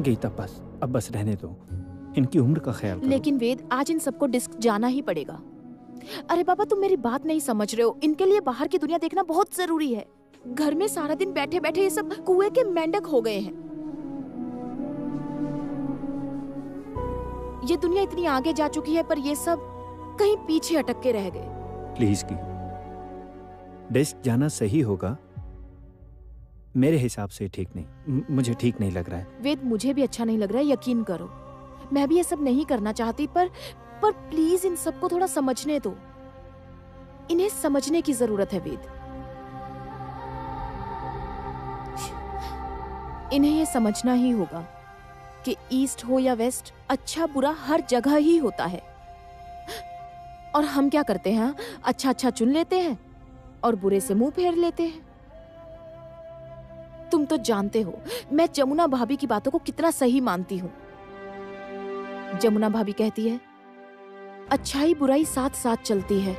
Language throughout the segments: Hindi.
गीता बस, अब बस रहने दो, इनकी उम्र का ख्याल करो। लेकिन वेद, आज इन सबको डिस्क जाना ही पड़ेगा। अरे बाबा, तुम मेरी बात नहीं समझ रहे हो। इनके लिए बाहर की दुनिया देखना बहुत जरूरी है। घर में सारा दिन बैठे बैठे ये सब कुएं के मेंढक हो गए हैं। ये दुनिया इतनी आगे जा चुकी है, पर ये सब कहीं पीछे अटक के रह गए। प्लीज की डिस्क जाना सही होगा? मेरे हिसाब से ठीक नहीं, मुझे ठीक नहीं लग रहा है। वेद, मुझे भी अच्छा नहीं लग रहा है, यकीन करो। मैं भी ये सब नहीं करना चाहती, पर प्लीज इन सबको थोड़ा समझने दो। इन्हें समझने की जरूरत है वेद। इन्हें ये समझना ही होगा कि ईस्ट हो या वेस्ट, अच्छा बुरा हर जगह ही होता है। और हम क्या करते हैं? अच्छा अच्छा चुन लेते हैं और बुरे से मुंह फेर लेते हैं। तुम तो जानते हो मैं जमुना भाभी की बातों को कितना सही मानती हूँ। जमुना भाभी कहती है, अच्छाई बुराई साथ साथ चलती है।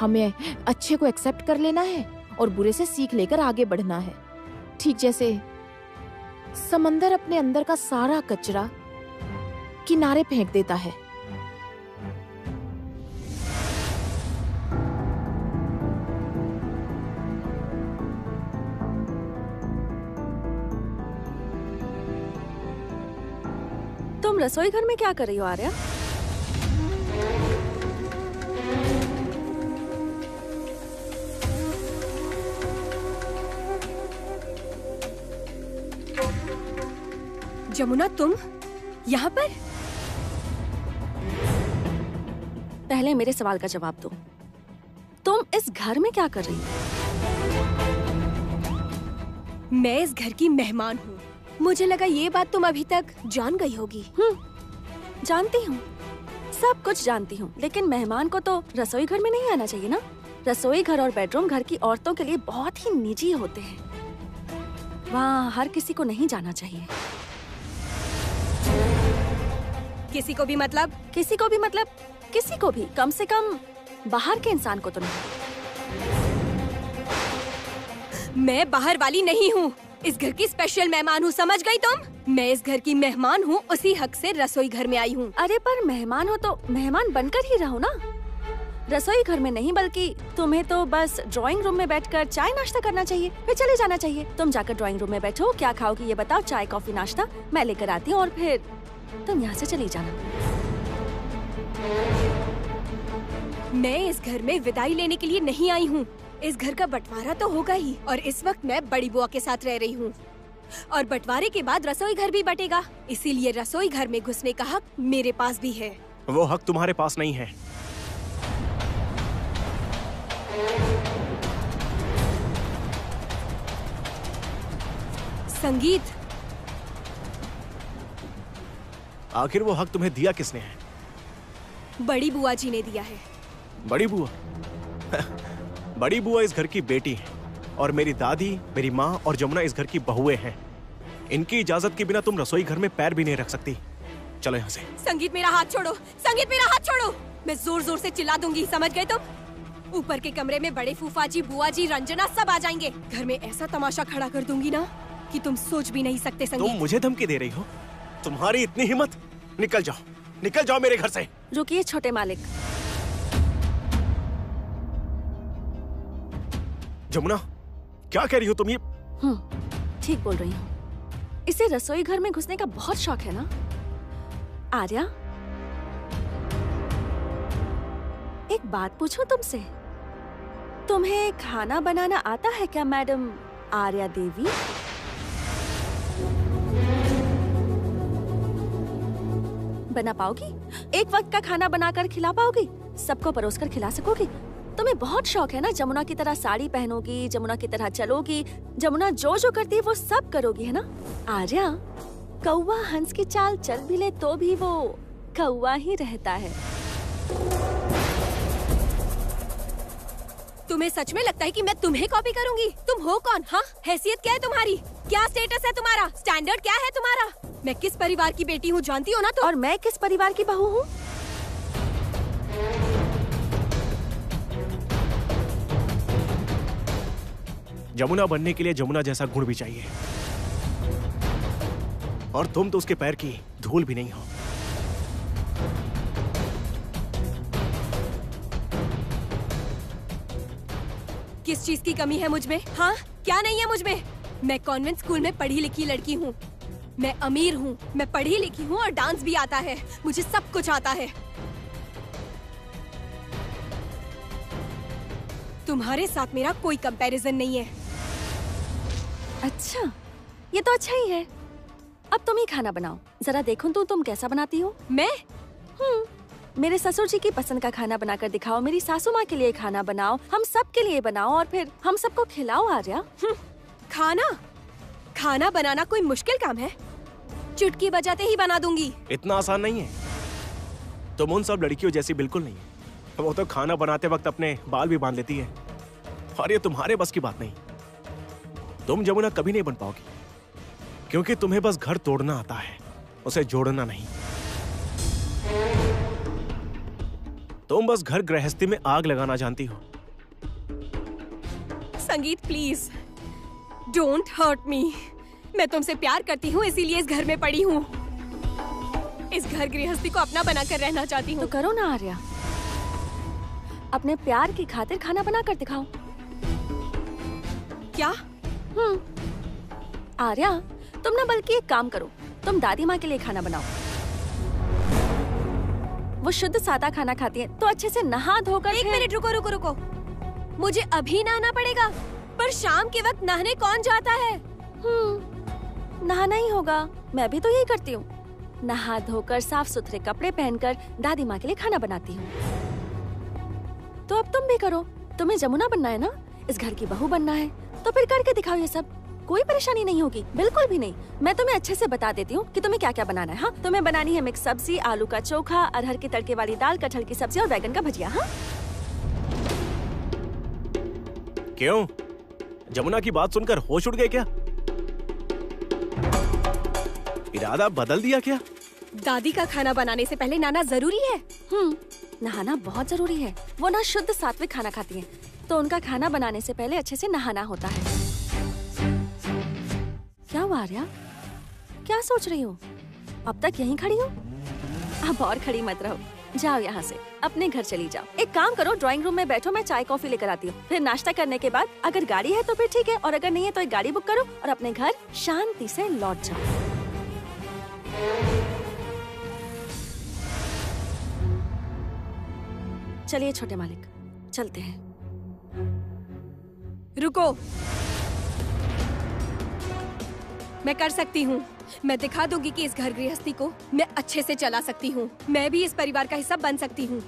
हमें अच्छे को एक्सेप्ट कर लेना है और बुरे से सीख लेकर आगे बढ़ना है। ठीक जैसे समंदर अपने अंदर का सारा कचरा किनारे फेंक देता है। तुम रसोई घर में क्या कर रही हो आर्या? जमुना, तुम यहाँ पर? पहले मेरे सवाल का जवाब दो। तुम इस घर में क्या कर रही हो? मैं इस घर की मेहमान हूँ। मुझे लगा ये बात तुम अभी तक जान गई होगी। जानती हूँ, सब कुछ जानती हूँ, लेकिन मेहमान को तो रसोई घर में नहीं आना चाहिए ना। रसोई घर और बेडरूम घर की औरतों के लिए बहुत ही निजी होते हैं। वहाँ हर किसी को नहीं जाना चाहिए। किसी को भी मतलब? किसी को भी मतलब किसी को भी, कम से कम बाहर के इंसान को तो नहीं। मैं बाहर वाली नहीं हूँ, इस घर की स्पेशल मेहमान हूँ, समझ गई तुम? मैं इस घर की मेहमान हूँ, उसी हक से रसोई घर में आई हूँ। अरे पर मेहमान हो तो मेहमान बनकर ही रहो ना। रसोई घर में नहीं, बल्कि तुम्हें तो बस ड्राइंग रूम में बैठकर चाय नाश्ता करना चाहिए, फिर चले जाना चाहिए। तुम जाकर ड्राइंग रूम में बैठो, क्या खाओगी ये बताओ, चाय कॉफी नाश्ता मैं लेकर आती हूँ और फिर तुम यहाँ से चली जाना। मैं इस घर में विदाई लेने के लिए नहीं आई हूँ। इस घर का बंटवारा तो होगा ही, और इस वक्त मैं बड़ी बुआ के साथ रह रही हूँ, और बंटवारे के बाद रसोई घर भी बटेगा। इसीलिए रसोई घर में घुसने का हक मेरे पास भी है। वो हक तुम्हारे पास नहीं है। संगीत, आखिर वो हक तुम्हें दिया किसने है? बड़ी बुआ जी ने दिया है। बड़ी बुआ? बड़ी बुआ इस घर की बेटी है, और मेरी दादी, मेरी माँ और जमुना इस घर की बहुएं हैं। इनकी इजाजत के बिना तुम रसोई घर में पैर भी नहीं रख सकती। चलो यहाँ से। संगीत, मेरा हाथ छोड़ो। संगीत, मेरा हाथ छोड़ो। मैं जोर जोर से चिल्ला दूंगी, समझ गए तुम? ऊपर के कमरे में बड़े फूफा जी, बुआ जी, रंजना सब आ जाएंगे। घर में ऐसा तमाशा खड़ा कर दूंगी ना कि तुम सोच भी नहीं सकते। संगीत, तुम मुझे धमकी दे रही हो? तुम्हारी इतनी हिम्मत? निकल जाओ, निकल जाओ मेरे घर से। रुकिए छोटे मालिक। जमुना, क्या कह रही हो तुम ये? ठीक बोल रही हूँ। इसे रसोई घर में घुसने का बहुत शौक है ना। आर्या, एक बात पूछूं तुमसे, तुम्हें खाना बनाना आता है क्या मैडम आर्या देवी? बना पाओगी? एक वक्त का खाना बनाकर खिला पाओगी? सबको परोसकर खिला सकोगी? तुम्हें बहुत शौक है ना, जमुना की तरह साड़ी पहनोगी, जमुना की तरह चलोगी, जमुना जो जो करती है वो सब करोगी, है ना? आर्या, कौवा हंस की चाल चल भी ले तो भी वो कौवा ही रहता है। तुम्हें सच में लगता है कि मैं तुम्हें कॉपी करूंगी? तुम हो कौन? हाँ, हैसियत क्या है तुम्हारी? क्या स्टेटस है तुम्हारा? स्टैंडर्ड क्या है तुम्हारा? मैं किस परिवार की बेटी हूँ जानती हो ना तुम? और मैं किस परिवार की बहू हूँ? जमुना बनने के लिए जमुना जैसा गुण भी चाहिए। और तुम तो उसके पैर की धूल भी नहीं हो। किस चीज की कमी है मुझ में? हाँ, क्या नहीं है मुझ में? मैं कॉन्वेंट स्कूल में पढ़ी लिखी लड़की हूँ, मैं अमीर हूँ, मैं पढ़ी लिखी हूँ और डांस भी आता है, मुझे सब कुछ आता है। तुम्हारे साथ मेरा कोई कंपैरिजन नहीं है। अच्छा, ये तो अच्छा ही है। अब तुम ही खाना बनाओ, जरा देखूं तो तुम कैसा बनाती हो। मैं? मेरे ससुर जी की पसंद का खाना बनाकर दिखाओ, मेरी सासू माँ के लिए खाना बनाओ, हम सब के लिए बनाओ और फिर हम सबको खिलाओ आर्या। खाना? खाना बनाना कोई मुश्किल काम है? चुटकी बजाते ही बना दूंगी। इतना आसान नहीं है। तुम उन सब लड़कियों जैसी बिल्कुल नहीं है। वो तो खाना बनाते वक्त अपने बाल भी बांध लेती है, और ये तुम्हारे बस की बात नहीं। तुम जमुना कभी नहीं बन पाओगी, क्योंकि तुम्हें बस घर तोड़ना आता है, उसे जोड़ना नहीं। तुम बस घर गृहस्थी में आग लगाना जानती हो। संगीत प्लीज, डोंट हर्ट मी। मैं तुमसे प्यार करती हूँ, इसीलिए इस घर में पड़ी हूँ। इस घर गृहस्थी को अपना बनाकर रहना चाहती हूँ। तो करो ना आर्या, अपने प्यार की खातिर खाना बना कर दिखाओ। क्या? आर्या, तुम ना बल्कि एक काम करो, तुम दादी माँ के लिए खाना बनाओ। वो शुद्ध सादा खाना खाती है, तो अच्छे से नहा धोकर। एक मिनट, रुको रुको रुको। मुझे अभी नहाना पड़ेगा? पर शाम के वक्त नहाने कौन जाता है? नहाना ही होगा, मैं भी तो यही करती हूँ। नहा धोकर साफ सुथरे कपड़े पहनकर दादी माँ के लिए खाना बनाती हूँ। तो अब तुम भी करो, तुम्हें जमुना बनना है ना, इस घर की बहू बनना है, तो फिर करके दिखाओ ये सब। कोई परेशानी नहीं होगी, बिल्कुल भी नहीं। मैं तुम्हें अच्छे से बता देती हूँ कि तुम्हें क्या क्या बनाना है। हाँ, तुम्हें बनानी है मिक्स सब्जी, आलू का चोखा, अरहर के तड़के वाली दाल, कटहल की सब्जी और बैगन का भजिया। हाँ, क्यों? जमुना की बात सुनकर होश उड़ गए क्या? इरादा बदल दिया क्या? दादी का खाना बनाने से पहले नहाना जरूरी है। नहाना बहुत जरूरी है। वो ना शुद्ध सात्विक खाना खाती हैं, तो उनका खाना बनाने से पहले अच्छे से नहाना होता है। क्या हुआ आर्या, क्या सोच रही हो? अब तक यहीं खड़ी हो? अब और खड़ी मत रहो, जाओ यहाँ से, अपने घर चली जाओ। एक काम करो, ड्राइंग रूम में बैठो, मैं चाय कॉफी लेकर आती हूँ। फिर नाश्ता करने के बाद अगर गाड़ी है तो फिर ठीक है, और अगर नहीं है तो एक गाड़ी बुक करो और अपने घर शांति से लौट जाओ। चलिए छोटे मालिक, चलते हैं। रुको, मैं कर सकती हूँ। मैं दिखा दूंगी कि इस घर गृहस्थी को मैं अच्छे से चला सकती हूँ। मैं भी इस परिवार का हिस्सा बन सकती हूँ।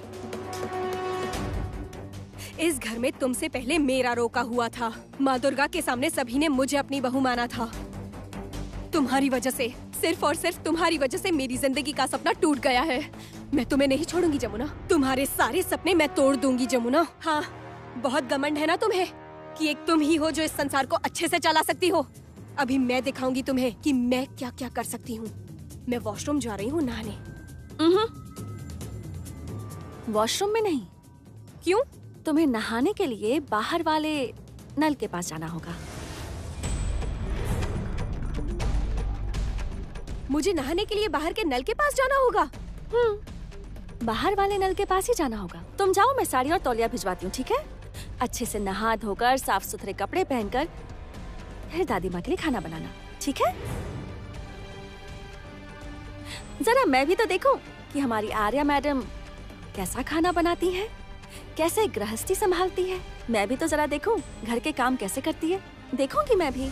इस घर में तुमसे पहले मेरा रोका हुआ था। माँ दुर्गा के सामने सभी ने मुझे अपनी बहू माना था। तुम्हारी वजह से, सिर्फ और सिर्फ तुम्हारी वजह से मेरी जिंदगी का सपना टूट गया है। मैं तुम्हें नहीं छोड़ूंगी जमुना, तुम्हारे सारे सपने मैं तोड़ दूंगी जमुना। हाँ, बहुत घमंड है ना तुम्हें कि एक तुम ही हो जो इस संसार को अच्छे से चला सकती हो। अभी मैं दिखाऊंगी तुम्हें कि मैं क्या क्या कर सकती हूँ। मैं वॉशरूम जा रही हूँ नहाने। वॉशरूम में नहीं। क्यों? तुम्हें नहाने के लिए बाहर वाले नल के पास जाना होगा। मुझे नहाने के लिए बाहर के नल के पास जाना होगा? बाहर वाले नल के पास ही जाना होगा। तुम जाओ, मैं साड़ी और तौलिया भिजवाती हूँ, ठीक है? अच्छे से नहा धोकर साफ सुथरे कपड़े पहनकर फिर दादी माँ के लिए खाना बनाना, ठीक है? जरा मैं भी तो देखूं कि हमारी आर्या मैडम कैसा खाना बनाती है, कैसे गृहस्थी संभालती है। मैं भी तो जरा देखूं घर के काम कैसे करती है, देखूंगी मैं भी।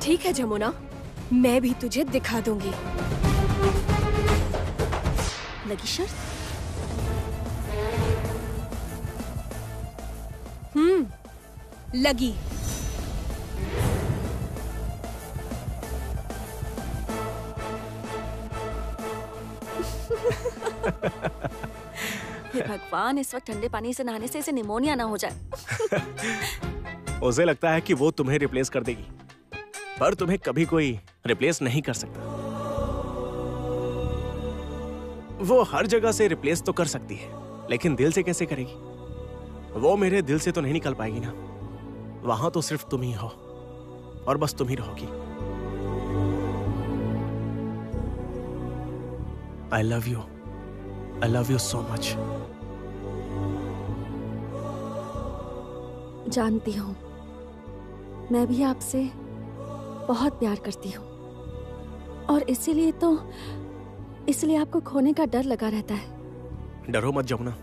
ठीक है जमुना, मैं भी तुझे दिखा दूंगी। लगी शर्त? लगी। हे भगवान, इस वक्त ठंडे पानी से नहाने से इसे निमोनिया ना हो जाए। उसे लगता है कि वो तुम्हें रिप्लेस कर देगी, पर तुम्हें कभी कोई रिप्लेस नहीं कर सकता। वो हर जगह से रिप्लेस तो कर सकती है, लेकिन दिल से कैसे करेगी? वो मेरे दिल से तो नहीं निकल पाएगी ना। वहां तो सिर्फ तुम ही हो। और बस तुम ही रहोगी। I love you. I love you so much. जानती हूँ, मैं भी आपसे बहुत प्यार करती हूँ और इसलिए आपको खोने का डर लगा रहता है। डरो मत जमुना,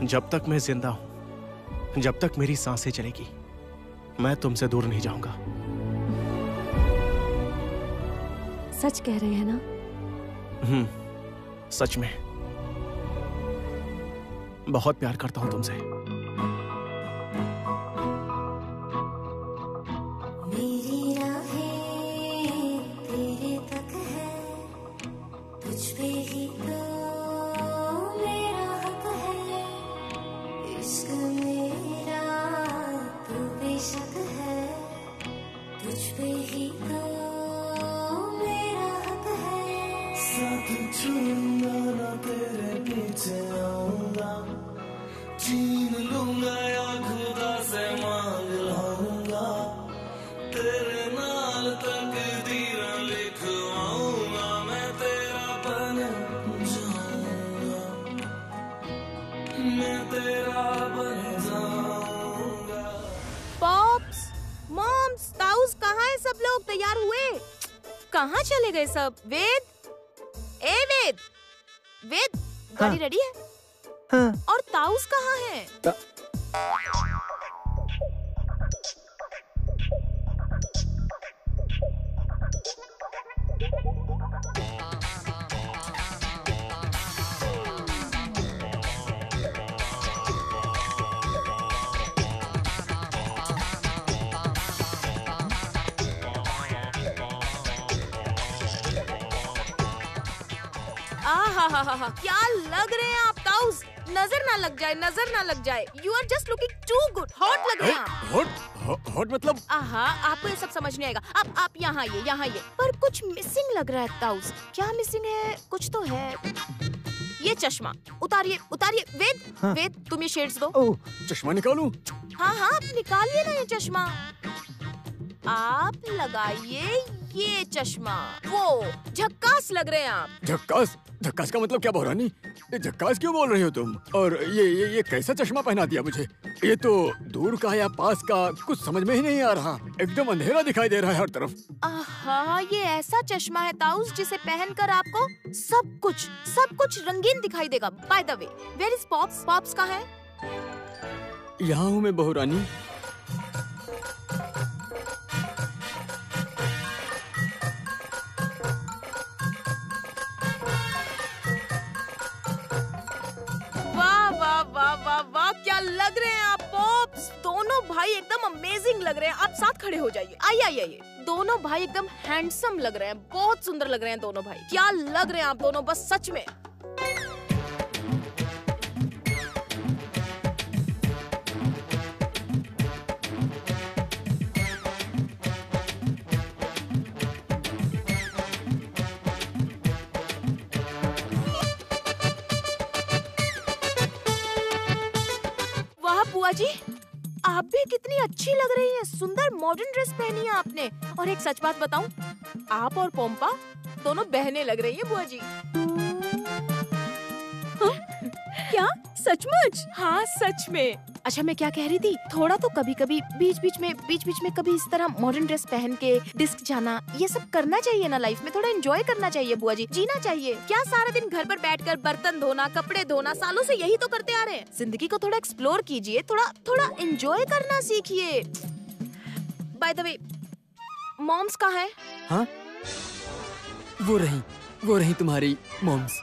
जब तक मैं जिंदा हूं, जब तक मेरी सांसें चलेगी, मैं तुमसे दूर नहीं जाऊंगा। सच कह रहे हैं ना? सच में बहुत प्यार करता हूं तुमसे। मेरी राहें तेरे तक है, तुझ पे ही तो मेरा हक है। इश्क मेरा तू बेशक है, तुझ पे ही तो मेरा हक है। साथ छूंगा ना तेरे पीछे आऊंगा, छीन लूंगा या खुदा से मांग लाऊंगा, तेरे नाल तकदीर लिखवाऊंगा, मैं तेरा बन जाऊंगा, मैं तेरा बन जाऊंगा। पॉप्स, मॉम्स, ताऊस, कहाँ है सब लोग? तैयार हुए? कहाँ चले गए सब? वेद, ए वेद, वेद, गाड़ी रेडी है? हाँ। और ताऊस कहाँ है? आहा, क्या लग रहे हैं आप ताऊस? नजर ना लग जाए, नजर ना लग जाए। You are just looking too good. Hot लग रहे हैं आप। हॉट मतलब? आहा, आपको ये सब समझ नहीं आएगा। आप यहाँ ये। पर कुछ मिसिंग लग रहा है ताऊस। क्या मिसिंग है? कुछ तो है। ये चश्मा उतारिए, वेद, हाँ। वेद, तुम ये शेड्स दो। ओह, चश्मा निकालूं? हाँ, आप निकालिए ना ये चश्मा। आप लगाइए ये चश्मा। वो झक्कास लग रहे हैं आप। झक्कास? झक्कास का मतलब क्या बहुरानी? ये झक्कास क्यों बोल रही हो तुम? और ये कैसा चश्मा पहना दिया मुझे? ये तो दूर का या पास का कुछ समझ में ही नहीं आ रहा। एकदम अंधेरा दिखाई दे रहा है हर तरफ। आहा, ये ऐसा चश्मा है ताऊस जिसे पहनकर आपको सब कुछ रंगीन दिखाई देगा। By the way, where is pops? Pops कहाँ है? यहाँ हूँ मैं बहुरानी। वाह, क्या लग रहे हैं आप पॉप्स? दोनों भाई एकदम अमेजिंग लग रहे हैं। आप साथ खड़े हो जाइए। आइए। दोनों भाई एकदम हैंडसम लग रहे हैं, बहुत सुंदर लग रहे हैं दोनों भाई। क्या लग रहे हैं आप दोनों, बस सच में। बुआ जी, आप भी कितनी अच्छी लग रही हैं। सुंदर मॉडर्न ड्रेस पहनी है आपने। और एक सच बात बताऊं, आप और पोम्पा दोनों बहनें लग रही हैं बुआ जी। क्या? सचमुच? हाँ, सच में। अच्छा, मैं क्या कह रही थी, थोड़ा तो कभी-कभी बीच-बीच में कभी इस तरह मॉडर्न ड्रेस पहन के डिस्क जाना, ये सब करना चाहिए ना लाइफ में। थोड़ा एंजॉय करना चाहिए बुआ जी, जीना चाहिए। क्या सारा दिन घर पर बैठकर बर्तन धोना, कपड़े धोना, सालों से यही तो करते आ रहे हैं। जिंदगी को थोड़ा एक्सप्लोर कीजिए, थोड़ा एंजॉय करना सीखिए। बाय द वे, मॉम्स कहाँ है? हाँ, वो रही तुम्हारी मॉम्स।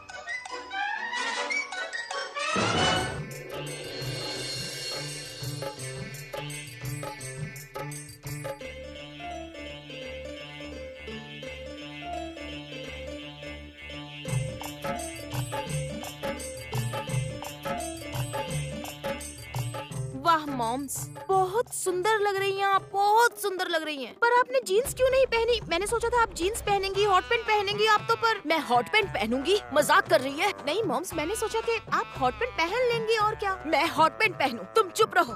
वाह मॉम्स, बहुत सुंदर लग रही हैं आप, बहुत सुंदर लग रही हैं। पर आपने जीन्स क्यों नहीं पहनी? मैंने सोचा था आप जीन्स पहनेंगी, हॉट पैंट पहनेंगी आप तो। पर मैं हॉट पैंट पहनूंगी? मजाक कर रही है। नहीं मॉम्स, मैंने सोचा कि आप हॉट पैंट पहन लेंगी और क्या। मैं हॉट पैंट पहनूं? तुम चुप रहो।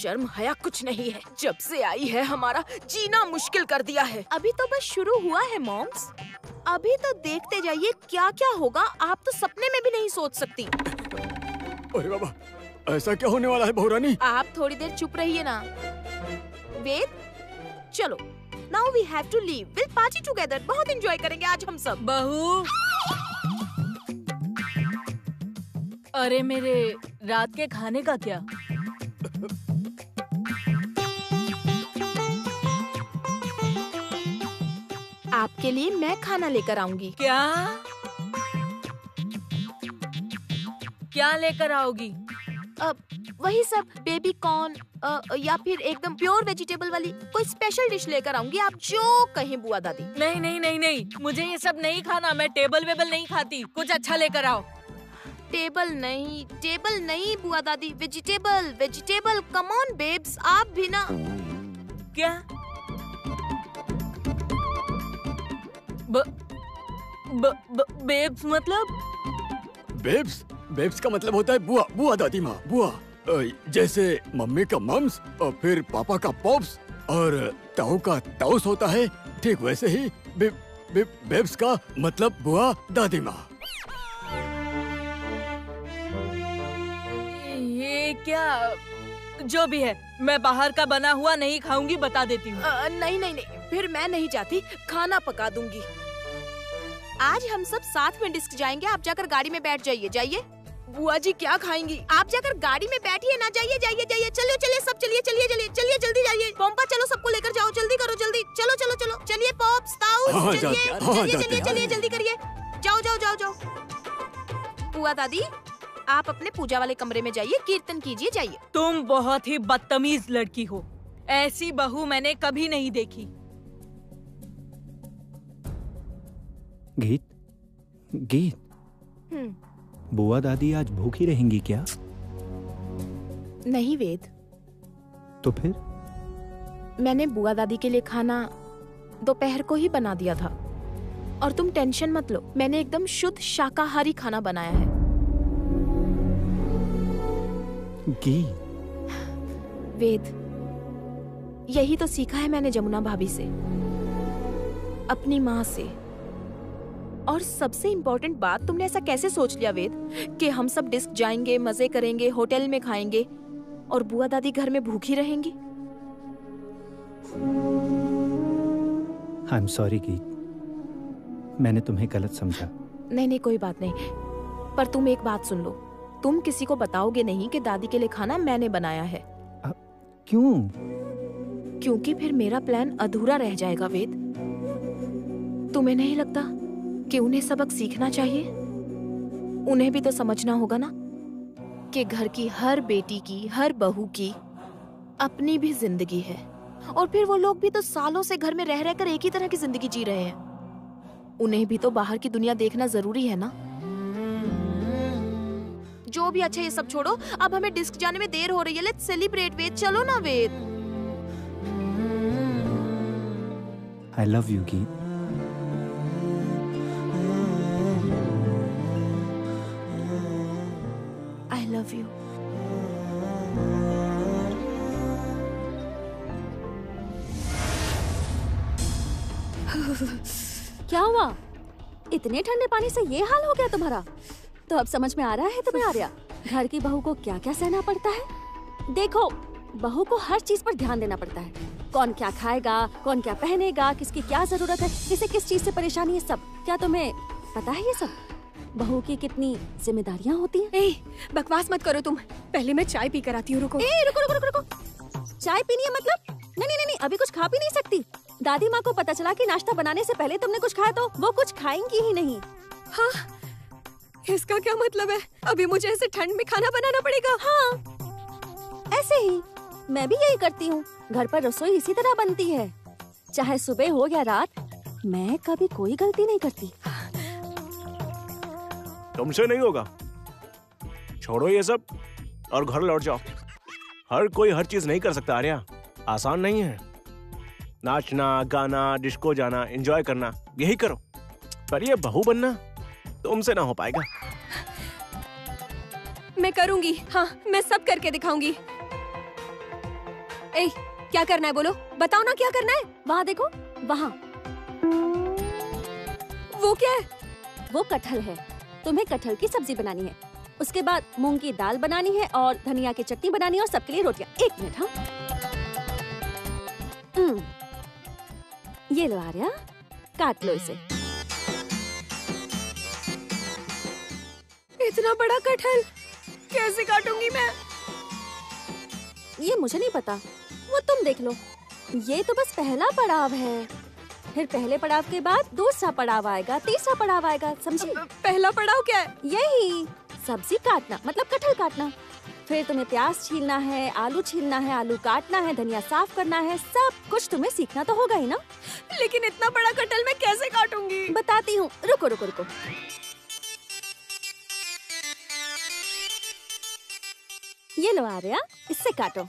शर्म हया कुछ नहीं है। जब से आई है हमारा जीना मुश्किल कर दिया है। अभी तो बस शुरू हुआ है मॉम्स, अभी तो देखते जाइए क्या क्या होगा। आप तो सपने में भी नहीं सोच सकती। अरे बाबा, ऐसा क्या होने वाला है बहू रानी? आप थोड़ी देर चुप रहिए ना। वेद, चलो। Now we have to leave. Will party together. बहुत एंजॉय करेंगे आज हम सब। बहू, अरे मेरे रात के खाने का क्या? आपके लिए मैं खाना लेकर आऊंगी। क्या क्या लेकर आओगी? अब वही सब, बेबी कॉर्न या फिर एकदम प्योर वेजिटेबल वाली कोई स्पेशल डिश लेकर आऊंगी। आप जो कहें बुआ दादी। नहीं नहीं नहीं नहीं, मुझे ये सब नहीं खाना। मैं टेबल वेबल नहीं खाती। कुछ अच्छा लेकर आओ। टेबल नहीं बुआ दादी, vegetable vegetable. Come on babes, आप भी ना। क्या? बेब्स मतलब? बेब्स का मतलब होता है बुआ, बुआ दादी माँ, बुआ। जैसे मम्मी का मम्स और फिर पापा का पॉप्स और ताऊ का ताउस होता है, ठीक वैसे ही बेब्स का मतलब बुआ दादी माँ। ये क्या? जो भी है, मैं बाहर का बना हुआ नहीं खाऊंगी, बता देती हूँ। नहीं, फिर मैं नहीं जाती। खाना पका दूंगी। आज हम सब साथ में डिस्क जाएंगे। आप जाकर गाड़ी में बैठ जाइए। बुआ जी क्या खाएंगी? आप जाकर गाड़ी में बैठिए ना। जाइए। चलिए सब, चलिए जल्दी जाइए। पोम्पा चलो, सबको लेकर जाओ। जल्दी करो, जल्दी। चलो। चलिए पॉप्स, ताऊ, चलिए जल्दी करिए। जाओ। बुआ दादी, आप अपने पूजा वाले कमरे में जाइए, कीर्तन कीजिए, जाइए। तुम बहुत ही बदतमीज लड़की हो। ऐसी बहू मैंने कभी नहीं देखी। गीत, बुआ दादी आज भूखी रहेंगी क्या? नहीं वेद, तो फिर? मैंने बुआ दादी के लिए खाना दोपहर को ही बना दिया था। और तुम टेंशन मत लो, मैंने एकदम शुद्ध शाकाहारी खाना बनाया है। वेद, यही तो सीखा है मैंने जमुना भाभी से, अपनी माँ से। और सबसे इम्पोर्टेंट बात, तुमने ऐसा कैसे सोच लिया वेद कि हम सब डिस्क जाएंगे, मजे करेंगे, होटल में खाएंगे और बुआ दादी घर में भूखी रहेंगी? आई एम सॉरी गीत, मैंने तुम्हें गलत समझा। नहीं, कोई बात नहीं। पर तुम एक बात सुन लो, तुम किसी को बताओगे नहीं कि दादी के लिए खाना मैंने बनाया है। क्यों? क्योंकि फिर मेरा प्लान अधूरा रह जाएगा वेद। तुम्हें नहीं लगता कि उन्हें सबक सीखना चाहिए? उन्हें भी तो समझना होगा ना कि घर की हर बेटी की, हर बहू की अपनी भी जिंदगी है। और फिर वो लोग भी तो सालों से घर में रह रहकर एक ही तरह की जिंदगी जी रहे हैं। उन्हें भी तो बाहर की दुनिया देखना जरूरी है ना। जो भी अच्छा, ये सब छोड़ो, अब हमें डिस्क जाने में देर हो रही है। लेट्स सेलिब्रेट वेद। चलो ना वेद। आई लव यू गीत। I love you. क्या हुआ? इतने ठंडे पानी से ये हाल हो गया तुम्हारा? तो अब समझ में आ रहा है तुम्हें आर्या, घर की बहू को क्या क्या सहना पड़ता है। देखो, बहू को हर चीज पर ध्यान देना पड़ता है। कौन क्या खाएगा, कौन क्या पहनेगा, किसकी क्या जरूरत है, किसे किस चीज से परेशानी है, सब। क्या तुम्हें पता है ये सब? बहू की कितनी जिम्मेदारियाँ होती हैं। बकवास मत करो तुम। पहले मैं चाय पी कर आती हूँ। रुको। रुको। चाय पीनी है मतलब? नहीं, अभी कुछ खा भी नहीं सकती। दादी माँ को पता चला कि नाश्ता बनाने से पहले तुमने कुछ खाया तो वो कुछ खाएंगी ही नहीं। हाँ, इसका क्या मतलब है? अभी मुझे ऐसे ठंड में खाना बनाना पड़ेगा? हाँ, ऐसे ही मैं भी यही करती हूँ। घर पर रसोई इसी तरह बनती है, चाहे सुबह हो या रात। मैं कभी कोई गलती नहीं करती। तुमसे नहीं होगा, छोड़ो ये सब और घर लौट जाओ। हर कोई हर चीज नहीं कर सकता आर्या, आसान नहीं है। नाचना, गाना, डिस्को जाना, एंजॉय करना, यही करो। पर ये बहू बनना तुमसे ना हो पाएगा। मैं करूंगी। हाँ, मैं सब करके दिखाऊंगी। ए, क्या करना है बोलो, बताओ ना क्या करना है। वहाँ देखो, वहाँ। वो क्या है? वो कटहल है। तुम्हें कटहल की सब्जी बनानी है, उसके बाद मूंग की दाल बनानी है और धनिया की चटनी बनानी है और सबके लिए रोटियां। 1 मिनट। हाँ, ये लो आर्या, काट लो इसे। इतना बड़ा कटहल कैसे काटूंगी मैं? ये मुझे नहीं पता, वो तुम देख लो। ये तो बस पहला पड़ाव है, फिर पहले पड़ाव के बाद दूसरा पड़ाव आएगा, तीसरा पड़ाव आएगा, समझी? पहला पड़ाव क्या है? यही सब्जी काटना, मतलब कटहल काटना। फिर तुम्हें प्याज छीलना है, आलू छीलना है, आलू काटना है, धनिया साफ करना है, सब कुछ तुम्हें सीखना तो होगा ही ना। लेकिन इतना बड़ा कटहल मैं कैसे काटूंगी? बताती हूँ, रुको रुको रुको। ये लो आर्या, इससे काटो।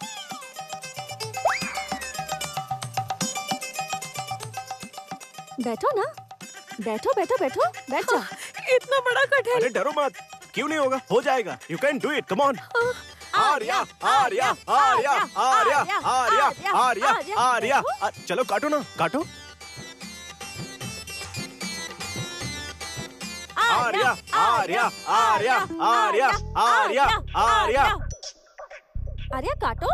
बैठो ना, बैठो बैठो बैठो, बैठ जाओ। इतना बड़ा कटहल। अरे डरो मत, क्यों नहीं होगा, हो जाएगा। You can do it, come on. Arya Arya Arya Arya Arya Arya Arya, चलो काटो ना, काटो। आर्या आर्या आर्या आर्या आर्या आर्या। आर्या काटो।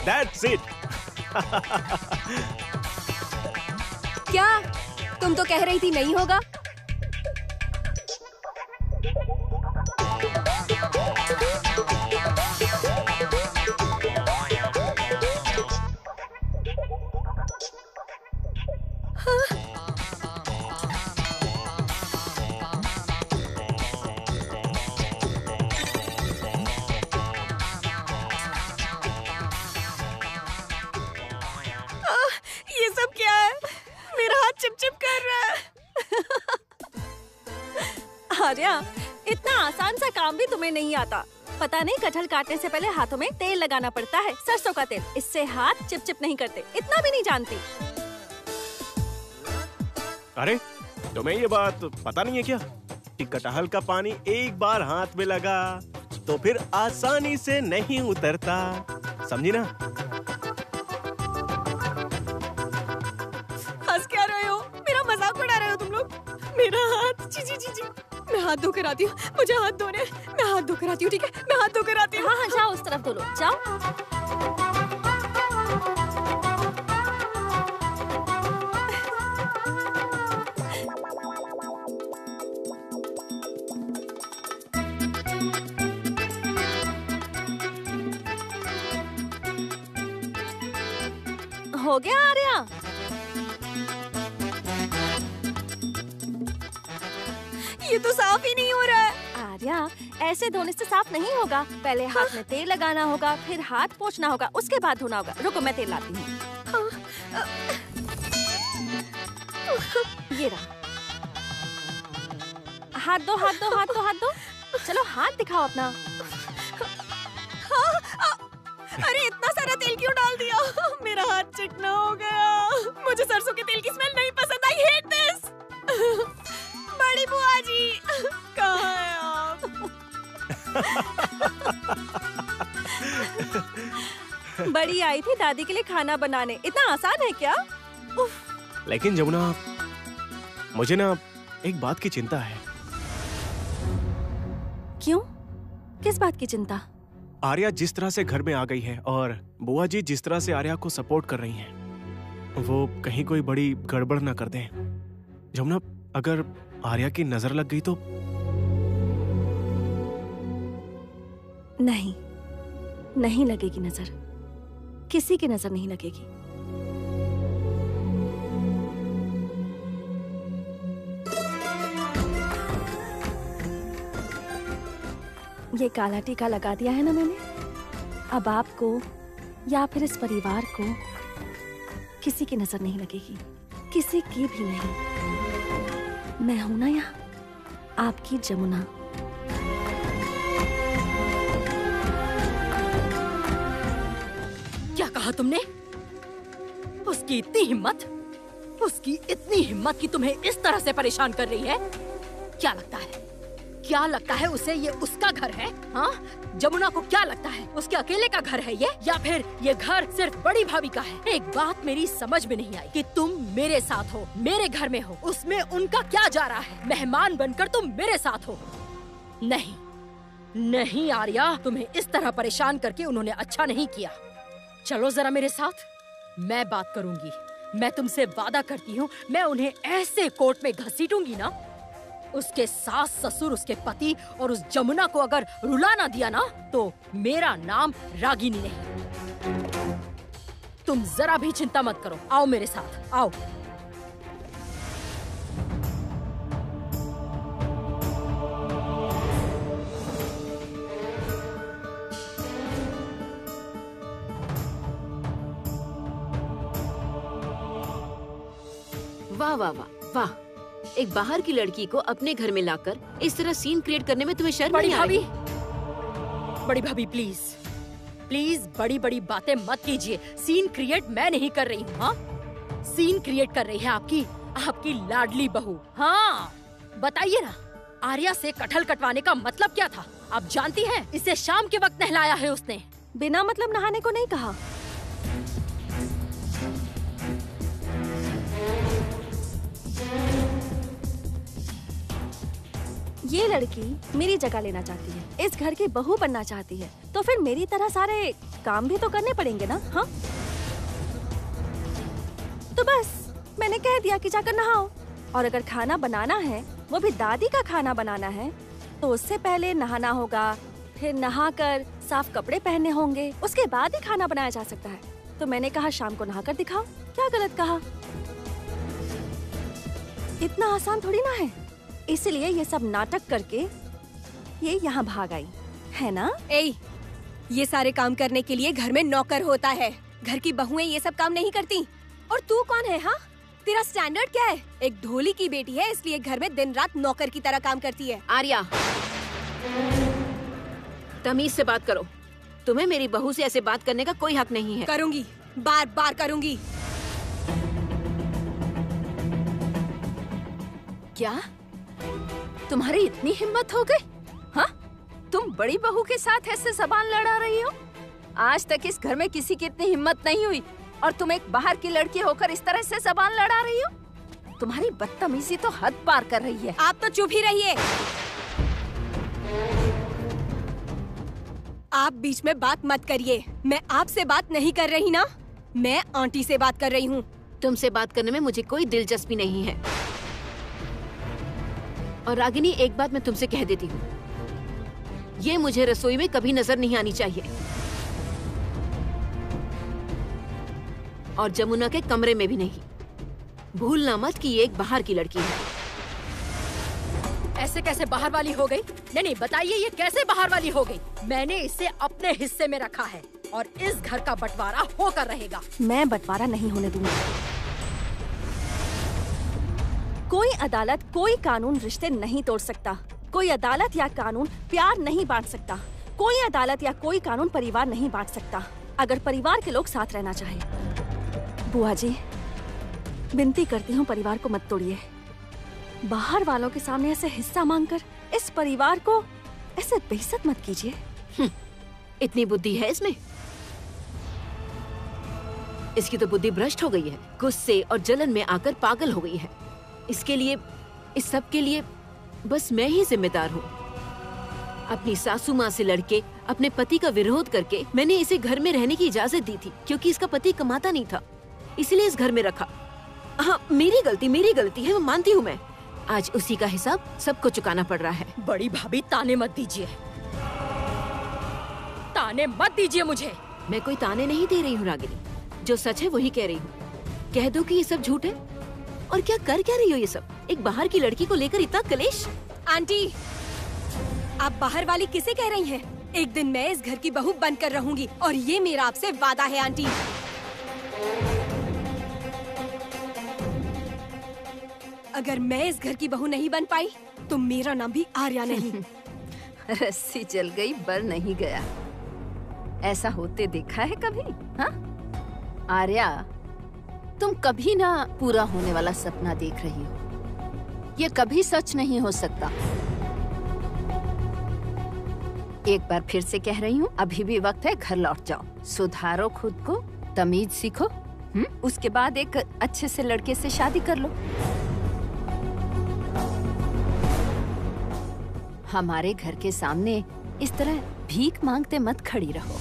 That's it. क्या तुम तो कह रही थी नहीं होगा? ये सब क्या है? मेरा हाथ चिपचिप कर रहा है। आर्या, इतना आसान सा काम भी तुम्हें नहीं आता। पता नहीं कटहल काटने से पहले हाथों में तेल लगाना पड़ता है, सरसों का तेल। इससे हाथ चिपचिप नहीं करते, इतना भी नहीं जानती। अरे तुम्हें ये बात पता नहीं है क्या कि कटहल का पानी एक बार हाथ में लगा तो फिर आसानी से नहीं उतरता, समझी ना? हंस क्या रहे हो? मेरा मजाक उड़ा रहे हो तुम लोग? मेरा हाथ, जी जी जी जी, मैं हाथ धोकर आती हूँ। मुझे हाथ धोने, मैं हाथ धोकर आती हूँ, ठीक है? मैं हाथ धोकर आती हूँ। हाँ हाँ, जाओ उस तरफ धो लो, जाओ। हो गया आर्या? ये तो साफ ही नहीं हो रहा है। आर्या, ऐसे धोने से साफ नहीं होगा। पहले हाथ में तेल लगाना होगा, फिर हाथ पोंछना होगा, उसके बाद धोना होगा। रुको, मैं तेल लाती हूँ। ये रहा। हाथ दो, हाथ दो, हाथ दो, हाथ दो। चलो हाथ दिखाओ अपना। अरे इतना सारा तेल क्यों डाल दिया? मेरा हाथ चिकना हो गया। मुझे सरसों के तेल की स्मेल नहीं पसंद। I hate this. बड़ी बुआ जी, कहाँ हैं आप? बड़ी आई थी दादी के लिए खाना बनाने। इतना आसान है क्या? उफ। लेकिन जमुना, मुझे ना एक बात की चिंता है। क्यों? किस बात की चिंता? आर्या जिस तरह से घर में आ गई है और बुआ जी जिस तरह से आर्या को सपोर्ट कर रही हैं, वो कहीं कोई बड़ी गड़बड़ ना कर दें। जमुना, अगर आर्या की नजर लग गई तो? नहीं, नहीं लगेगी नजर। किसी की नजर नहीं लगेगी। ये काला टीका लगा दिया है ना मैंने। अब आपको या फिर इस परिवार को किसी की नजर नहीं लगेगी, किसी की भी नहीं। मैं हूं ना यहाँ, आपकी जमुना। कहा तुमने? उसकी इतनी हिम्मत, उसकी इतनी हिम्मत कि तुम्हें इस तरह से परेशान कर रही है। क्या लगता है, क्या लगता है उसे ये उसका घर है? हाँ, जमुना को क्या लगता है उसके अकेले का घर है ये, या फिर ये घर सिर्फ बड़ी भाभी का है? एक बात मेरी समझ में नहीं आई कि तुम मेरे साथ हो, मेरे घर में हो, उसमें उनका क्या जा रहा है? मेहमान बनकर तुम मेरे साथ हो। नहीं नहीं आर्या, तुम्हें इस तरह परेशान करके उन्होंने अच्छा नहीं किया। चलो जरा मेरे साथ, मैं बात करूंगी। मैं तुमसे वादा करती हूँ, मैं उन्हें ऐसे कोर्ट में घसीटूंगी ना, उसके सास ससुर, उसके पति और उस जमुना को अगर रुला ना दिया ना, तो मेरा नाम रागिनी नहीं। तुम जरा भी चिंता मत करो, आओ मेरे साथ, आओ। वाह वाह वाह वाह, एक बाहर की लड़की को अपने घर में लाकर इस तरह सीन क्रिएट करने में तुम्हें शर्म नहीं आ रही? बड़ी भाभी प्लीज प्लीज, बड़ी बड़ी बातें मत कीजिए। सीन क्रिएट मैं नहीं कर रही हूँ। हाँ, सीन क्रिएट कर रही है आपकी लाडली बहू। हाँ बताइए ना, आर्या से कटहल कटवाने का मतलब क्या था? आप जानती हैं, इसे शाम के वक्त नहलाया है उसने। बिना मतलब नहाने को नहीं कहा। ये लड़की मेरी जगह लेना चाहती है, इस घर की बहू बनना चाहती है, तो फिर मेरी तरह सारे काम भी तो करने पड़ेंगे ना। हाँ, तो बस मैंने कह दिया कि जाकर नहाओ, और अगर खाना बनाना है, वो भी दादी का खाना बनाना है, तो उससे पहले नहाना होगा, फिर नहाकर साफ कपड़े पहनने होंगे, उसके बाद ही खाना बनाया जा सकता है। तो मैंने कहा शाम को नहाकर दिखाओ। क्या गलत कहा? इतना आसान थोड़ी ना है। इसलिए ये सब नाटक करके ये यहाँ भाग आई है ना। ए, ये सारे काम करने के लिए घर में नौकर होता है, घर की बहुएं ये सब काम नहीं करती। और तू कौन है? हाँ, तेरा स्टैंडर्ड क्या है? एक ढोली की बेटी है, इसलिए घर में दिन रात नौकर की तरह काम करती है। आर्या, तमीज से बात करो। तुम्हें मेरी बहू से ऐसे बात करने का कोई हक नहीं है। करूंगी, बार बार करूंगी। क्या तुम्हारी इतनी हिम्मत हो गई? हाँ, तुम बड़ी बहू के साथ ऐसे जबान लड़ा रही हो? आज तक इस घर में किसी की इतनी हिम्मत नहीं हुई, और तुम एक बाहर की लड़की होकर इस तरह से जबान लड़ा रही हो? तुम्हारी बदतमीजी तो हद पार कर रही है। आप तो चुप ही रहिए। आप बीच में बात मत करिए। मैं आपसे बात नहीं कर रही ना, मैं आंटी से बात कर रही हूँ। तुमसे बात करने में मुझे कोई दिलचस्पी नहीं है। और रागिनी, एक बात मैं तुमसे कह देती हूँ, ये मुझे रसोई में कभी नजर नहीं आनी चाहिए, और जमुना के कमरे में भी नहीं। भूलना मत कि ये एक बाहर की लड़की है। ऐसे कैसे बाहर वाली हो गई? नहीं, बताइए ये कैसे बाहर वाली हो गई? मैंने इसे अपने हिस्से में रखा है, और इस घर का बंटवारा होकर रहेगा। मैं बंटवारा नहीं होने दूंगी। कोई अदालत, कोई कानून रिश्ते नहीं तोड़ सकता। कोई अदालत या कानून प्यार नहीं बांट सकता। कोई अदालत या कोई कानून परिवार नहीं बांट सकता, अगर परिवार के लोग साथ रहना चाहे। बुआ जी, विनती करती हूँ, परिवार को मत तोड़िए। बाहर वालों के सामने ऐसे हिस्सा मांगकर इस परिवार को ऐसे बेइज्जत मत कीजिए। इतनी बुद्धि है इसमें? इसकी तो बुद्धि भ्रष्ट हो गई है, गुस्से और जलन में आकर पागल हो गई है। इसके लिए, इस सब के लिए बस मैं ही जिम्मेदार हूँ। अपनी सासू माँ से लड़के, अपने पति का विरोध करके मैंने इसे घर में रहने की इजाजत दी थी, क्योंकि इसका पति कमाता नहीं था, इसलिए इस घर में रखा। हाँ, मेरी गलती है, मैं मानती हूँ। मैं आज उसी का हिसाब सबको चुकाना पड़ रहा है। बड़ी भाभी, ताने मत दीजिए, ताने मत दीजिए मुझे। मैं कोई ताने नहीं दे रही हूँ रागिनी, जो सच है वही कह रही हूँ। कह दो कि ये सब झूठ है। और क्या कर क्या रही हो ये सब? एक बाहर की लड़की को लेकर इतना कलेश? आंटी, आप बाहर वाली किसे कह रही हैं? एक दिन मैं इस घर की बहू बनकर रहूंगी, और ये मेरा आपसे वादा है आंटी। अगर मैं इस घर की बहू नहीं बन पाई, तो मेरा नाम भी आर्या नहीं। रस्सी जल गई, बर नहीं गया। ऐसा होते देखा है कभी? हाँ, आर्या, तुम कभी ना पूरा होने वाला सपना देख रही हो। ये कभी सच नहीं हो सकता। एक बार फिर से कह रही हूँ, अभी भी वक्त है, घर लौट जाओ, सुधारो खुद को, तमीज सीखो। उसके बाद एक अच्छे से लड़के से शादी कर लो। हमारे घर के सामने इस तरह भीख मांगते मत खड़ी रहो।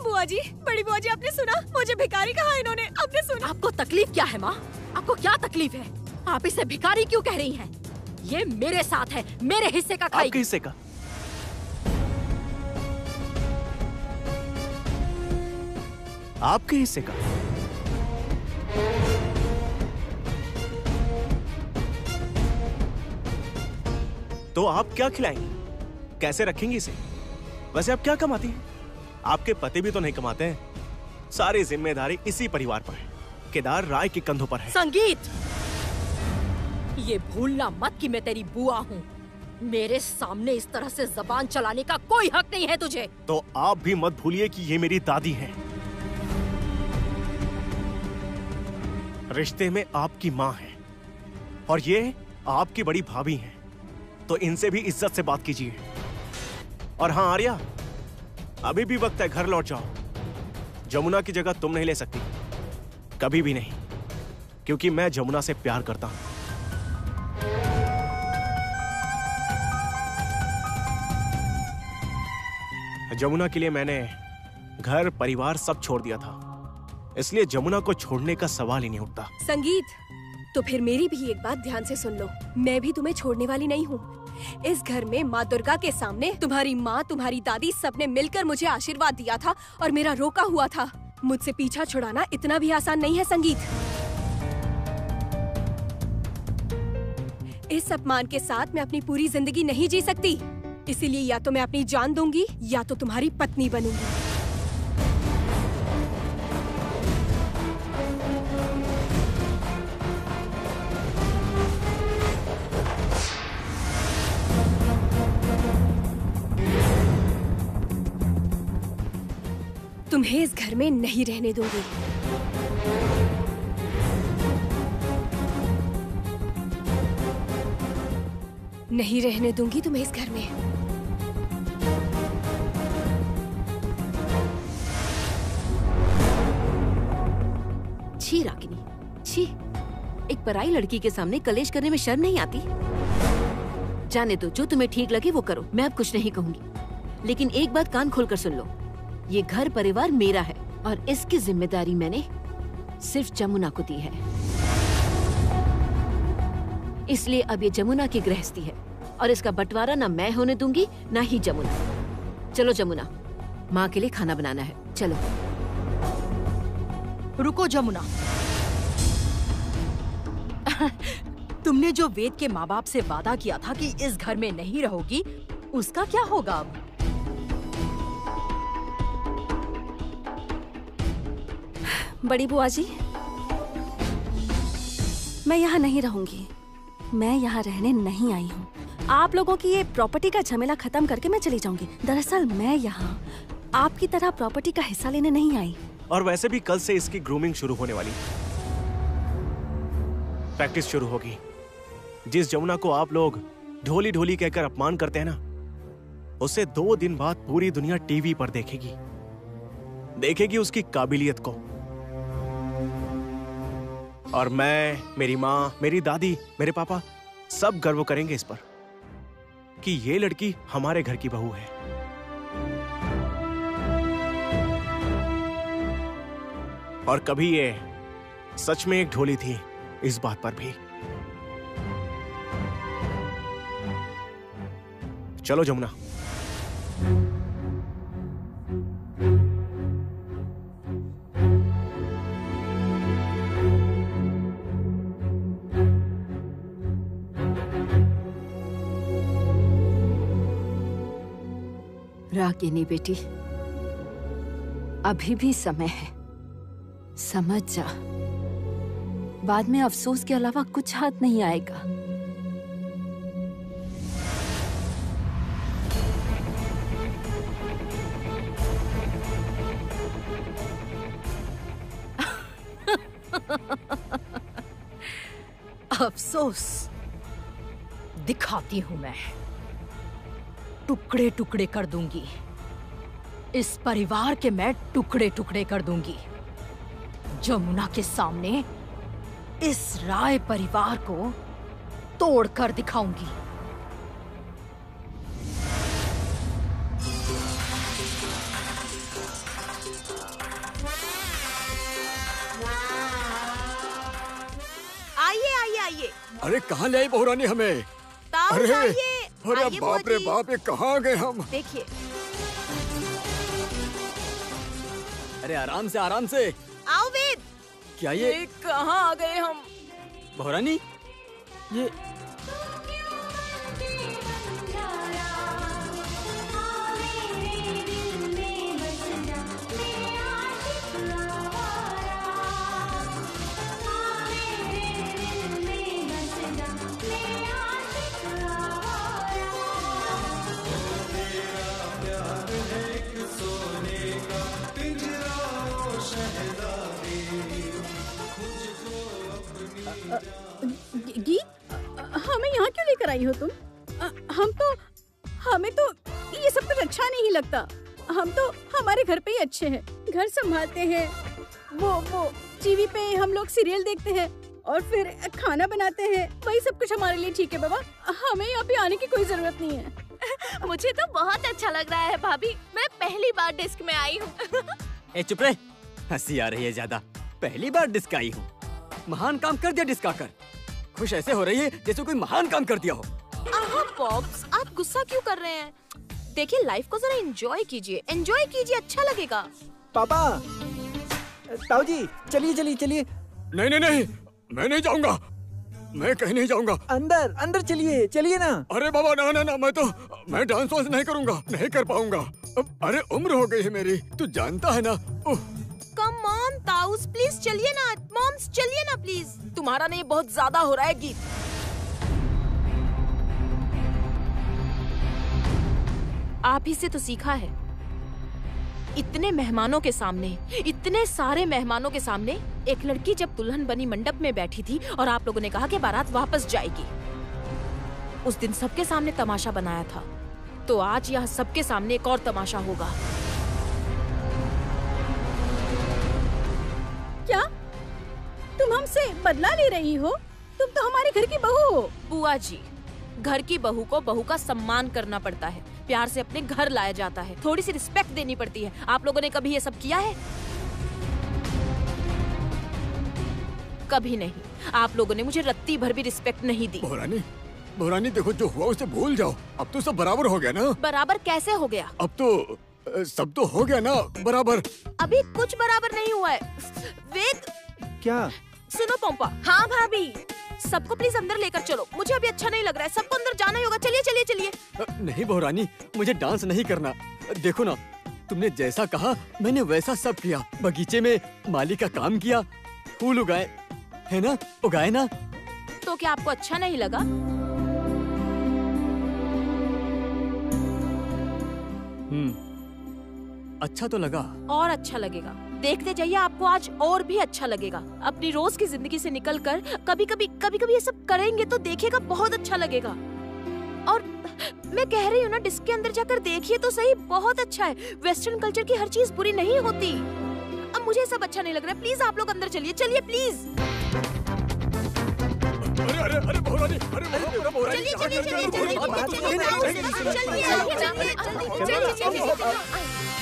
बुआ जी, बड़ी बुआ जी, आपने सुना? मुझे भिखारी कहा इन्होंने, आपने सुना? आपको तकलीफ क्या है माँ? आपको क्या तकलीफ है? आप इसे भिखारी क्यों कह रही हैं? ये मेरे साथ है, मेरे हिस्से का खाएगी। आपके हिस्से का? आपके हिस्से का? तो आप क्या खिलाएंगी? कैसे रखेंगी इसे? वैसे आप क्या कमाती हैं? आपके पति भी तो नहीं कमाते हैं। सारी जिम्मेदारी इसी परिवार पर है, केदार राय के कंधों पर है। संगीत, ये भूलना मत कि मैं तेरी बुआ हूँ। मेरे सामने इस तरह से जबान चलाने का कोई हक नहीं है तुझे। तो आप भी मत भूलिए कि ये मेरी दादी है। रिश्ते में आपकी माँ है और ये आपकी बड़ी भाभी हैं, तो इनसे भी इज्जत से बात कीजिए। और हाँ आर्या, अभी भी वक्त है, घर लौट जाओ। जमुना की जगह तुम नहीं ले सकती, कभी भी नहीं, क्योंकि मैं जमुना से प्यार करता हूं। जमुना के लिए मैंने घर परिवार सब छोड़ दिया था, इसलिए जमुना को छोड़ने का सवाल ही नहीं उठता। संगीत, तो फिर मेरी भी एक बात ध्यान से सुन लो। मैं भी तुम्हें छोड़ने वाली नहीं हूँ। इस घर में माँ दुर्गा के सामने तुम्हारी माँ, तुम्हारी दादी सबने मिलकर मुझे आशीर्वाद दिया था और मेरा रोका हुआ था। मुझसे पीछा छुड़ाना इतना भी आसान नहीं है संगीत। इस अपमान के साथ मैं अपनी पूरी जिंदगी नहीं जी सकती, इसीलिए या तो मैं अपनी जान दूंगी या तो तुम्हारी पत्नी बनूंगी। तुम्हें इस घर में नहीं रहने दूंगी। नहीं रहने दूंगी तुम्हें इस घर में। छी रागिनी, छी, एक पराई लड़की के सामने कलेश करने में शर्म नहीं आती? जाने दो, जो तुम्हें ठीक लगे वो करो, मैं अब कुछ नहीं कहूंगी। लेकिन एक बात कान खोलकर सुन लो, ये घर परिवार मेरा है और इसकी जिम्मेदारी मैंने सिर्फ जमुना को दी है। इसलिए अब ये जमुना की गृहस्थी है और इसका बंटवारा ना मैं होने दूंगी ना ही जमुना। चलो जमुना, माँ के लिए खाना बनाना है, चलो। रुको जमुना, तुमने जो वेद के माँ बाप से वादा किया था कि इस घर में नहीं रहोगी, उसका क्या होगा अब? बड़ी बुआ जी, मैं यहाँ नहीं रहूंगी। मैं यहाँ रहने नहीं आई हूँ। आप लोगों की ये प्रॉपर्टी का झमेला खत्म करके मैं चली जाऊंगी। दरअसल मैं यहाँ आपकी तरह प्रॉपर्टी का हिस्सा लेने नहीं आई। और वैसे भी कल से इसकी ग्रूमिंग शुरू होने वाली, प्रैक्टिस शुरू होगी। जिस जमुना को आप लोग ढोली ढोली कहकर अपमान करते हैं ना, उसे 2 दिन बाद पूरी दुनिया टीवी पर देखेगी उसकी काबिलियत को। और मैं, मेरी माँ, मेरी दादी, मेरे पापा सब गर्व करेंगे इस पर कि ये लड़की हमारे घर की बहू है। और कभी ये सच में एक ढोली थी, इस बात पर भी। चलो जमुना। रागिनी बेटी, अभी भी समय है, समझ जा। बाद में अफसोस के अलावा कुछ हाथ नहीं आएगा। अफसोस, दिखाती हूं मैं। टुकड़े टुकड़े कर दूंगी इस परिवार के, मैं टुकड़े टुकड़े कर दूंगी। जमुना के सामने इस राय परिवार को तोड़कर दिखाऊंगी। आइए आइए आइए। अरे कहाँ ले आई बहुरानी हमें? ताऊ अरे आइए। अरे आइए बाप रे बुआ जी। बाप, ये कहाँ आ गए हम? देखिए। अरे आराम से आराम से। आओ वेद। क्या ये कहाँ आ गए हम? बहुरानी, ये गीत, हमें यहाँ क्यों लेकर आई हो तुम? हमें तो ये सब कुछ अच्छा नहीं लगता। हम तो हमारे घर पे ही अच्छे हैं, घर संभालते हैं, वो टीवी पे हम लोग सीरियल देखते हैं और फिर खाना बनाते हैं, वही सब कुछ हमारे लिए ठीक है बाबा। हमें यहाँ पे आने की कोई जरूरत नहीं है। मुझे तो बहुत अच्छा लग रहा है भाभी, मैं पहली बार डिस्क में आई हूँ। ए चुप रहे, हंसी आ रही है ज्यादा। पहली बार डिस्क आई हूँ, महान काम कर दिया डिस्क आकर। खुश ऐसे हो रही है जैसे कोई महान काम कर दिया हो। पॉप्स, आप गुस्सा क्यों कर रहे हैं? देखिए, लाइफ को जरा एंजॉय कीजिए, एंजॉय कीजिए, अच्छा लगेगा। पापा, ताऊ जी, चलिए चलिए चलिए। नहीं नहीं नहीं, मैं नहीं जाऊंगा, मैं कहीं नहीं जाऊंगा। अंदर अंदर चलिए, चलिए ना। अरे बाबा ना ना ना, मैं डांस वांस नहीं करूंगा, नहीं कर पाऊंगा। अरे उम्र हो गई है मेरी, तू जानता है ना। कम ऑन ताऊस, प्लीज चलिए ना। मॉम्स चलिए ना प्लीज। तुम्हारा नहीं बहुत ज्यादा हो रहा है गीत। आप ही से तो सीखा है। इतने मेहमानों के सामने, इतने सारे मेहमानों के सामने एक लड़की जब दुल्हन बनी मंडप में बैठी थी और आप लोगों ने कहा कि बारात वापस जाएगी, उस दिन सबके सामने तमाशा बनाया था, तो आज यह सबके सामने एक और तमाशा होगा। क्या तुम हमसे बदला ले रही हो? तुम तो हमारे घर की बहू हो। बुआ जी, घर की बहू को बहू का सम्मान करना पड़ता है, प्यार से अपने घर लाया जाता है, थोड़ी सी रिस्पेक्ट देनी पड़ती है। आप लोगों ने कभी ये सब किया है? कभी नहीं। आप लोगों ने मुझे रत्ती भर भी रिस्पेक्ट नहीं दी। बहुरानी देखो, जो हुआ उसे भूल जाओ। अब तो सब बराबर हो गया ना। बराबर कैसे हो गया? अब तो सब तो हो गया ना बराबर। अभी कुछ बराबर नहीं हुआ है। वेद, क्या? सुनो पोंपा। हाँ भाभी, सबको प्लीज अंदर लेकर चलो, मुझे अभी अच्छा नहीं लग रहा है। सबको अंदर जाना ही होगा। चलिए चलिए चलिए। नहीं बहुरानी, मुझे डांस नहीं करना। देखो ना, तुमने जैसा कहा मैंने वैसा सब किया। बगीचे में माली का काम किया, फूल उगाए, है ना, उगाए ना। तो क्या आपको अच्छा नहीं लगा? अच्छा तो लगा। और अच्छा लगेगा। देखते जाइए, आपको आज और भी अच्छा लगेगा। अपनी रोज की जिंदगी से निकलकर कभी कभी ये सब करेंगे तो देखिएगा, बहुत अच्छा लगेगा। और मैं कह रही हूँ ना, डिस्क के अंदर जाकर देखिए तो सही, बहुत अच्छा है। वेस्टर्न कल्चर की हर चीज बुरी नहीं होती। अब मुझे सब अच्छा नहीं लग रहा है, प्लीज आप लोग अंदर चलिए, चलिए प्लीज। अरे अरे अरे बहुरानी, चलिए चलिए चलिए चलिए चलिए चलिए चलिए चलिए चलिए चलिए।